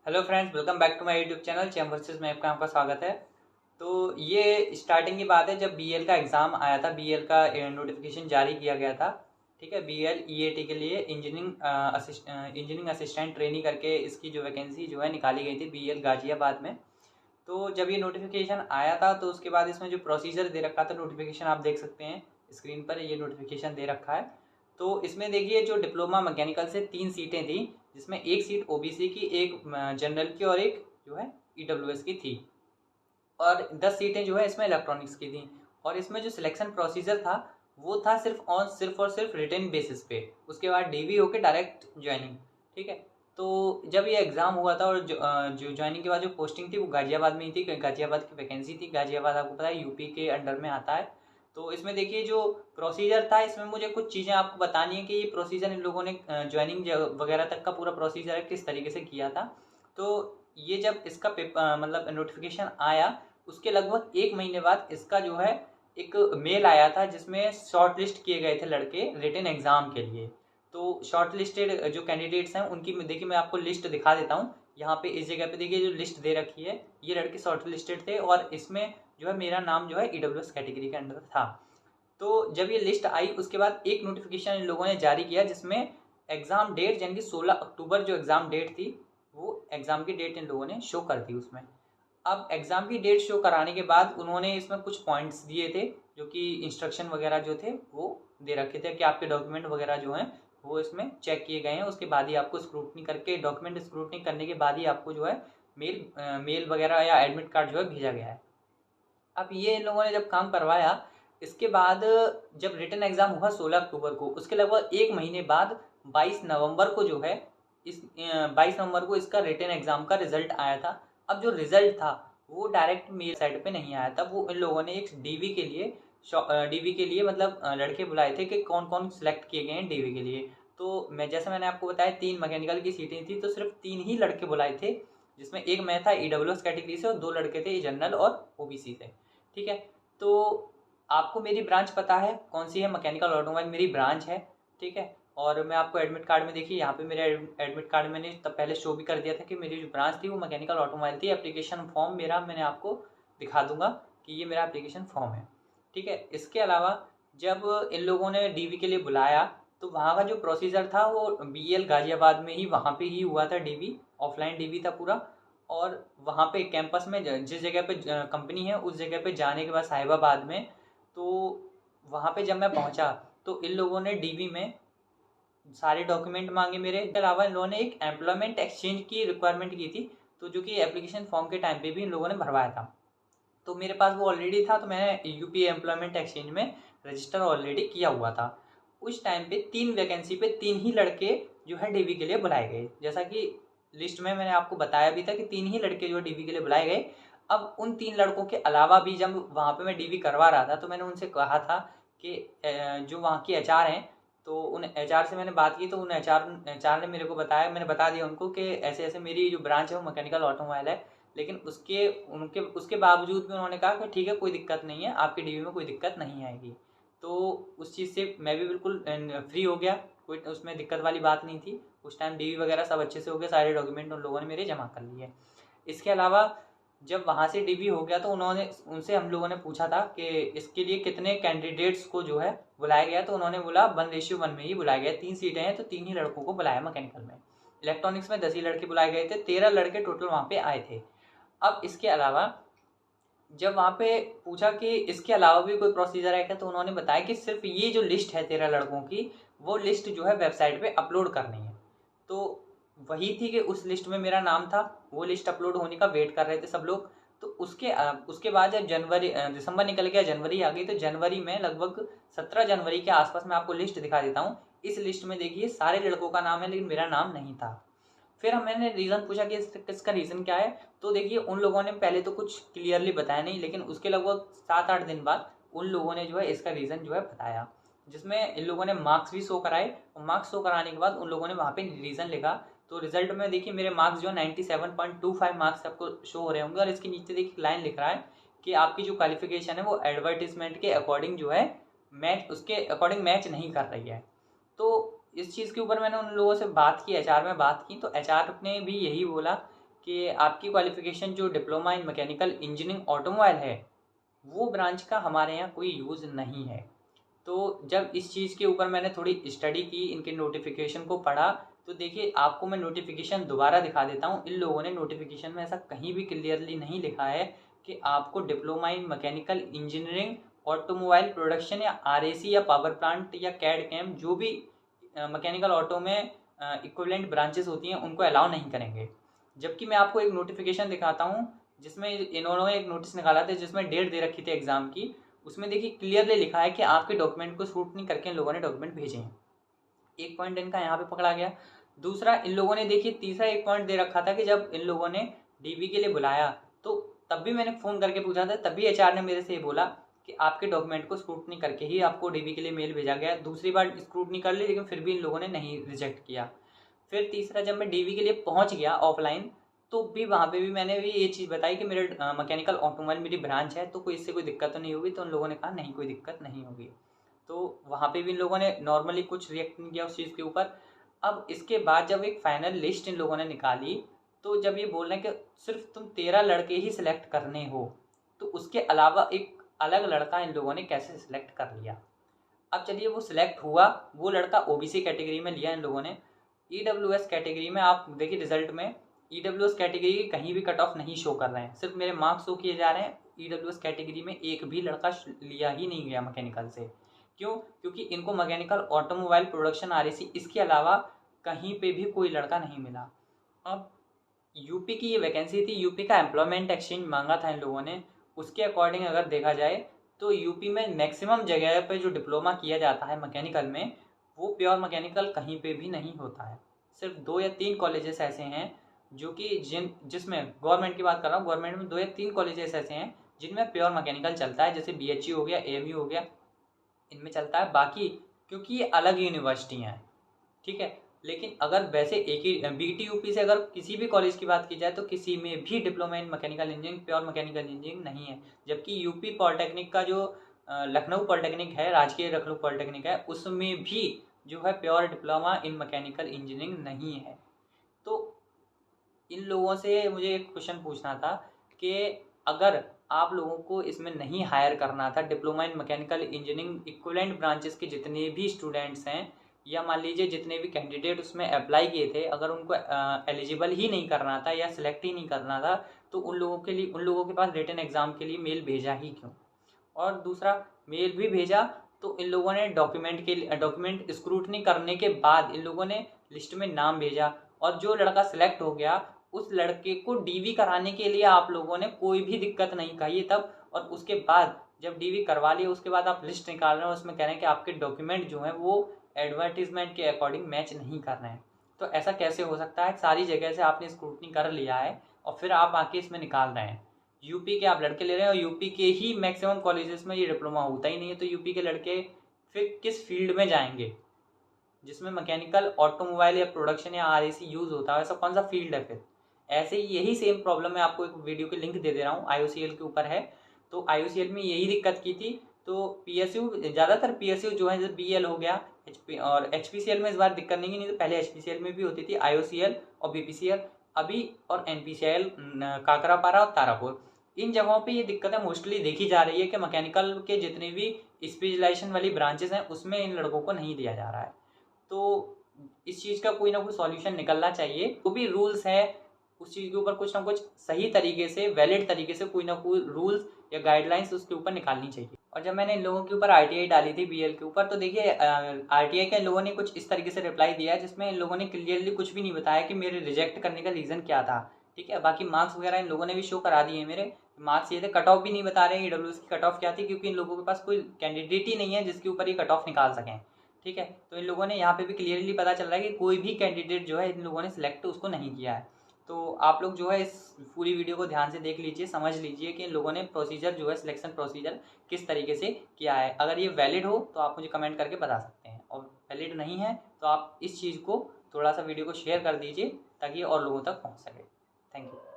Hello friends, welcome back to my YouTube channel चैम्बर्सेस में आपका स्वागत है। तो ये स्टार्टिंग की बात है जब बीएल का एग्ज़ाम आया था, बीएल का नोटिफिकेशन जारी किया गया था। ठीक है, बीएल ईएटी के लिए इंजीनियरिंग असिस्टेंट ट्रेनी करके इसकी जो वैकेंसी जो है निकाली गई थी बीएल गाजियाबाद में। तो जब ये नोटिफिकेशन आया था तो उसके बाद इसमें जो प्रोसीजर दे रखा था, नोटिफिकेशन आप देख सकते हैं स्क्रीन पर, ये नोटिफिकेशन दे रखा है। तो इसमें देखिए जो डिप्लोमा मैकेनिकल से 3 सीटें थी, जिसमें एक सीट ओबीसी की, एक जनरल की और एक जो है ईडब्ल्यूएस की थी, और 10 सीटें जो है इसमें इलेक्ट्रॉनिक्स की थी। और इसमें जो सिलेक्शन प्रोसीजर था वो था सिर्फ और सिर्फ रिटन बेसिस पे, उसके बाद डीवी होके डायरेक्ट ज्वाइनिंग। ठीक है, तो जब ये एग्ज़ाम हुआ था और जो ज्वाइनिंग के बाद जो पोस्टिंग थी वो गाजियाबाद में ही थी, गाजियाबाद की वैकेंसी थी। गाजियाबाद आपको पता है यूपी के अंडर में आता है। तो इसमें देखिए जो प्रोसीजर था, इसमें मुझे कुछ चीज़ें आपको बतानी है कि ये प्रोसीजर इन लोगों ने ज्वाइनिंग वगैरह तक का पूरा प्रोसीजर है किस तरीके से किया था। तो ये जब इसका पेपर मतलब नोटिफिकेशन आया, उसके लगभग 1 महीने बाद इसका जो है एक मेल आया था जिसमें शॉर्ट लिस्ट किए गए थे लड़के रिटन एग्ज़ाम के लिए। तो शॉर्ट लिस्टेड जो कैंडिडेट्स हैं उनकी देखिए मैं आपको लिस्ट दिखा देता हूँ। यहाँ पे इस जगह पे देखिए जो लिस्ट दे रखी है, ये लड़के शॉर्ट लिस्टेड थे और इसमें जो है मेरा नाम जो है ईडब्ल्यूएस कैटेगरी के अंडर था। तो जब ये लिस्ट आई उसके बाद एक नोटिफिकेशन इन लोगों ने जारी किया जिसमें एग्ज़ाम डेट यानी कि 16 अक्टूबर जो एग्ज़ाम डेट थी, वो एग्ज़ाम की डेट इन लोगों ने शो कर दी उसमें। अब एग्ज़ाम की डेट शो कराने के बाद उन्होंने इसमें कुछ पॉइंट्स दिए थे, जो कि इंस्ट्रक्शन वगैरह जो थे वो दे रखे थे कि आपके डॉक्यूमेंट वगैरह जो हैं वो इसमें चेक किए गए हैं। उसके बाद ही आपको स्क्रूटनी करके, डॉक्यूमेंट स्क्रूटनी करने के बाद ही आपको जो है मेल वगैरह या एडमिट कार्ड जो है भेजा गया है। अब ये इन लोगों ने जब काम करवाया, इसके बाद जब रिटन एग्ज़ाम हुआ 16 अक्टूबर को, उसके लगभग 1 महीने बाद 22 नवंबर को जो है 22 नवंबर को इसका रिटन एग्ज़ाम का रिजल्ट आया था। अब जो रिजल्ट था वो डायरेक्ट मेरे साइड पे नहीं आया था, वो इन लोगों ने एक डीवी के लिए मतलब लड़के बुलाए थे कि कौन कौन सिलेक्ट किए गए हैं डीवी के लिए। तो जैसे मैंने आपको बताया 3 मैकेनिकल की सीटें थी, तो सिर्फ 3 ही लड़के बुलाए थे, जिसमें एक मैं था ईडब्ल्यूएस कैटेगरी से और 2 लड़के थे जनरल और ओबीसी से। ठीक है, तो आपको मेरी ब्रांच पता है कौन सी है, मैकेनिकल ऑटोमोबाइल मेरी ब्रांच है। ठीक है, और मैं आपको एडमिट कार्ड में देखिए, यहाँ पे मेरे एडमिट कार्ड में मैंने तब पहले शो भी कर दिया था कि मेरी जो ब्रांच थी वो मैकेनिकल ऑटोमोबाइल थी। एप्लीकेशन फॉर्म मेरा मैंने आपको दिखा दूंगा कि ये मेरा एप्लीकेशन फॉर्म है। ठीक है, इसके अलावा जब इन लोगों ने डीवी के लिए बुलाया तो वहाँ का जो प्रोसीजर था वो बीएल गाजियाबाद में ही, वहाँ पे ही हुआ था डीवी, ऑफलाइन डीवी था पूरा। और वहाँ पे कैंपस में जिस जगह पे कंपनी है उस जगह पे जाने के बाद साहिबाबाद में, तो वहाँ पे जब मैं पहुँचा तो इन लोगों ने डीवी में सारे डॉक्यूमेंट मांगे मेरे। इसके अलावा इन लोगों ने एक एम्प्लॉयमेंट एक्सचेंज की रिक्वायरमेंट की थी, तो जो कि एप्लीकेशन फॉर्म के टाइम पे भी इन लोगों ने भरवाया था। तो मेरे पास वो ऑलरेडी था, तो मैंने यूपी एम्प्लॉयमेंट एक्सचेंज में रजिस्टर ऑलरेडी किया हुआ था। उस टाइम पे 3 वैकेंसी पे 3 ही लड़के जो है डीवी के लिए बुलाए गए, जैसा कि लिस्ट में मैंने आपको बताया भी था कि 3 ही लड़के जो डीवी के लिए बुलाए गए। अब उन 3 लड़कों के अलावा भी जब वहाँ पे मैं डीवी करवा रहा था तो मैंने उनसे कहा था कि जो वहाँ की एचआर हैं, तो उन एचआर से मैंने बात की, तो उन एचआर ने मेरे को बताया, मैंने बता दिया उनको कि ऐसे ऐसे मेरी जो ब्रांच है वो मैकेनिकल ऑटोमोबाइल है। लेकिन उसके बावजूद भी उन्होंने कहा कि ठीक है, कोई दिक्कत नहीं है, आपकी डीवी में कोई दिक्कत नहीं आएगी। तो उस चीज़ से मैं भी बिल्कुल फ्री हो गया, कोई उसमें दिक्कत वाली बात नहीं थी। उस टाइम डीवी वगैरह सब अच्छे से हो गया, सारे डॉक्यूमेंट उन लोगों ने मेरे जमा कर लिए। इसके अलावा जब वहाँ से डीवी हो गया तो उन्होंने उनसे हम लोगों ने पूछा था कि इसके लिए कितने कैंडिडेट्स को जो है बुलाया गया, तो उन्होंने बोला 1:1 में ही बुलाया गया। 3 सीटें हैं तो 3 ही लड़कों को बुलाया मैकेनिकल में। इलेक्ट्रॉनिक्स में 10 ही लड़के बुलाए गए थे, 13 लड़के टोटल वहाँ पे आए थे। अब इसके अलावा जब वहाँ पे पूछा कि इसके अलावा भी कोई प्रोसीजर है क्या, तो उन्होंने बताया कि सिर्फ ये जो लिस्ट है 13 लड़कों की, वो लिस्ट जो है वेबसाइट पे अपलोड करनी है। तो वही थी कि उस लिस्ट में मेरा नाम था, वो लिस्ट अपलोड होने का वेट कर रहे थे सब लोग। तो उसके बाद जब दिसंबर निकल गया, जनवरी आ गई, तो जनवरी में लगभग 17 जनवरी के आसपास मैं आपको लिस्ट दिखा देता हूँ। इस लिस्ट में देखिए सारे लड़कों का नाम है लेकिन मेरा नाम नहीं था। फिर मैंने रीज़न पूछा कि इसका रीज़न क्या है, तो देखिए उन लोगों ने पहले तो कुछ क्लियरली बताया नहीं, लेकिन उसके लगभग 7-8 दिन बाद उन लोगों ने जो है इसका रीज़न जो है बताया, जिसमें इन लोगों ने मार्क्स भी शो कराए, और मार्क्स शो कराने के बाद उन लोगों ने वहाँ पे रीज़न लिखा। तो रिजल्ट में देखिए मेरे मार्क्स जो है 97.25 मार्क्स आपको शो हो रहे होंगे, और इसके नीचे देखिए लाइन लिख रहा है कि आपकी जो क्वालिफिकेशन है वो एडवर्टीजमेंट के अकॉर्डिंग जो है उसके अकॉर्डिंग मैच नहीं कर रही है। तो इस चीज़ के ऊपर मैंने उन लोगों से बात की, एचआर में बात की, तो एचआर ने भी यही बोला कि आपकी क्वालिफिकेशन जो diploma in mechanical engineering automobile है वो ब्रांच का हमारे यहाँ कोई यूज़ नहीं है। तो जब इस चीज़ के ऊपर मैंने थोड़ी स्टडी की, इनके नोटिफिकेशन को पढ़ा, तो देखिए आपको मैं नोटिफिकेशन दोबारा दिखा देता हूँ। इन लोगों ने नोटिफिकेशन में ऐसा कहीं भी क्लियरली नहीं लिखा है कि आपको diploma in mechanical engineering automobile production या आरएसी या पावर प्लांट या कैड कैम जो भी मैकेनिकल ऑटो में इक्विवेलेंट ब्रांचेस होती हैं उनको अलाउ नहीं करेंगे। जबकि मैं आपको एक नोटिफिकेशन दिखाता हूँ जिसमें इन्होंने एक नोटिस निकाला था जिसमें डेट दे रखी थी एग्जाम की। उसमें देखिए क्लियरली लिखा है कि आपके डॉक्यूमेंट को शूट नहीं करके इन लोगों ने डॉक्यूमेंट भेजे हैं। एक पॉइंट इनका यहाँ पे पकड़ा गया। दूसरा इन लोगों ने देखिए तीसरा एक पॉइंट दे रखा था कि जब इन लोगों ने डीबी के लिए बुलाया तो तब भी मैंने फ़ोन करके पूछा था, तब भी एचआर ने मेरे से ये बोला कि आपके डॉक्यूमेंट को स्क्रूटनी करके ही आपको डीबी के लिए मेल भेजा गया। दूसरी बार स्क्रूटनी कर ली लेकिन फिर भी इन लोगों ने नहीं रिजेक्ट किया। फिर तीसरा जब मैं डीवी के लिए पहुंच गया ऑफलाइन तो भी वहाँ पे भी मैंने भी ये चीज़ बताई कि मेरे मैकेनिकल ऑटोमोबाइल मेरी ब्रांच है तो कोई इससे कोई दिक्कत तो नहीं होगी। तो उन लोगों ने कहा नहीं कोई दिक्कत नहीं होगी। तो वहाँ पे भी इन लोगों ने नॉर्मली कुछ रिएक्ट नहीं किया उस चीज़ के ऊपर। अब इसके बाद जब एक फाइनल लिस्ट इन लोगों ने निकाली तो जब ये बोल रहे हैं कि सिर्फ तुम 13 लड़के ही सिलेक्ट करने हो तो उसके अलावा एक अलग लड़का इन लोगों ने कैसे सिलेक्ट कर लिया। अब चलिए वो सिलेक्ट हुआ, वो लड़का ओबीसी कैटेगरी में लिया इन लोगों ने। ईडब्ल्यूएस कैटेगरी में आप देखिए रिजल्ट में ईडब्ल्यूएस कैटेगरी की कहीं भी कट ऑफ नहीं शो कर रहे हैं, सिर्फ मेरे मार्क्स शो किए जा रहे हैं। ईडब्ल्यूएस कैटेगरी में एक भी लड़का लिया ही नहीं गया मैकेनिकल से। क्यों? क्योंकि इनको मैकेनिकल ऑटोमोबाइल प्रोडक्शन आरएसी इसके अलावा कहीं पे भी कोई लड़का नहीं मिला। अब यूपी की ये वैकेंसी थी, यूपी का एम्प्लॉयमेंट एक्सचेंज मांगा था इन लोगों ने। उसके अकॉर्डिंग अगर देखा जाए तो यूपी में मैक्सिमम जगह पे जो डिप्लोमा किया जाता है मैकेनिकल में वो प्योर मैकेनिकल कहीं पे भी नहीं होता है। सिर्फ 2 या 3 कॉलेजेस ऐसे हैं जो कि जिसमें गवर्नमेंट की बात कर रहा हूँ, गवर्नमेंट में 2 या 3 कॉलेजेस ऐसे हैं जिनमें प्योर मैकेनिकल चलता है, जैसे बीएचयू हो गया, एएमयू हो गया, इनमें चलता है। बाकी क्योंकि ये अलग यूनिवर्सिटियाँ हैं, ठीक है। लेकिन अगर वैसे एक ही बीटीयूपी से अगर किसी भी कॉलेज की बात की जाए तो किसी में भी diploma in mechanical engineering pure mechanical engineering नहीं है। जबकि यूपी पॉलिटेक्निक का जो लखनऊ पॉलिटेक्निक है, राजकीय लखनऊ पॉलिटेक्निक है, उसमें भी जो है pure diploma in mechanical engineering नहीं है। तो इन लोगों से मुझे एक क्वेश्चन पूछना था कि अगर आप लोगों को इसमें नहीं हायर करना था, diploma in mechanical engineering equivalent branches के जितने भी स्टूडेंट्स हैं या मान लीजिए जितने भी कैंडिडेट उसमें अप्लाई किए थे, अगर उनको एलिजिबल ही नहीं करना था या सिलेक्ट ही नहीं करना था तो उन लोगों के लिए, उन लोगों के पास रिटन एग्ज़ाम के लिए मेल भेजा ही क्यों? और दूसरा मेल भी भेजा तो इन लोगों ने डॉक्यूमेंट स्क्रूटनी करने के बाद इन लोगों ने लिस्ट में नाम भेजा और जो लड़का सिलेक्ट हो गया उस लड़के को डीवी कराने के लिए आप लोगों ने कोई भी दिक्कत नहीं कही तब। और उसके बाद जब डीवी करवा लिया उसके बाद आप लिस्ट निकाल रहे हैं, उसमें कह रहे हैं कि आपके डॉक्यूमेंट जो हैं वो एडवर्टीजमेंट के अकॉर्डिंग मैच नहीं कर रहे हैं। तो ऐसा कैसे हो सकता है? सारी जगह से आपने स्क्रूटनी कर लिया है और फिर आप आके इसमें निकाल रहे हैं। यूपी के आप लड़के ले रहे हैं और यूपी के ही मैक्सिमम कॉलेजेस में ये डिप्लोमा होता ही नहीं है। तो यूपी के लड़के फिर किस फील्ड में जाएंगे जिसमें मैकेनिकल ऑटोमोबाइल या प्रोडक्शन या आरएसी यूज़ होता है? ऐसा कौन सा फील्ड है फिर? ऐसे ही यही सेम प्रॉब्लम मैं आपको एक वीडियो की लिंक दे रहा हूँ, आईओसीएल के ऊपर है। तो आईओसीएल में यही दिक्कत की थी। तो पीएसयू, ज़्यादातर पीएसयू जो है जैसे बीएल हो गया और एचपीसीएल में इस बार दिक्कत नहीं तो पहले एचपीसीएल में भी होती थी, आईओसीएल और बीपीसीएल अभी, और एनपीसीएल काकरापारा और तारापुर, इन जगहों पे ये दिक्कतें मोस्टली देखी जा रही है कि मैकेनिकल के जितने भी स्पेशलाइजेशन वाली ब्रांचेस हैं उसमें इन लड़कों को नहीं दिया जा रहा है। तो इस चीज़ का कोई ना कोई सॉल्यूशन निकलना चाहिए। जो भी रूल्स है उस चीज़ के ऊपर कुछ ना कुछ सही तरीके से, वैलिड तरीके से कोई ना कोई रूल्स या गाइडलाइंस उसके ऊपर निकालनी चाहिए। और जब मैंने इन लोगों के ऊपर आरटीआई डाली थी बीएल के ऊपर तो देखिए आरटीआई के लोगों ने कुछ इस तरीके से रिप्लाई दिया है जिसमें इन लोगों ने क्लियरली कुछ भी नहीं बताया कि मेरे रिजेक्ट करने का रीज़न क्या था, ठीक है। बाकी मार्क्स वगैरह इन लोगों ने भी शो करा दिए मेरे मार्क्स ये थे। कट ऑफ भी नहीं बता रहे हैं ईडब्ल्यूएस की कट ऑफ क्या थी, क्योंकि इन लोगों के पास कोई कैंडिडेट ही नहीं है जिसके ऊपर ये कट ऑफ निकाल सकें, ठीक है। तो इन लोगों ने यहाँ पे भी क्लियरली पता चल रहा है कि कोई भी कैंडिडेट जो है इन लोगों ने सिलेक्ट उसको नहीं किया है। तो आप लोग जो है इस पूरी वीडियो को ध्यान से देख लीजिए, समझ लीजिए कि इन लोगों ने प्रोसीजर जो है सिलेक्शन प्रोसीजर किस तरीके से किया है। अगर ये वैलिड हो तो आप मुझे कमेंट करके बता सकते हैं, और वैलिड नहीं है तो आप इस चीज़ को थोड़ा सा वीडियो को शेयर कर दीजिए ताकि और लोगों तक पहुँच सके। Thank you.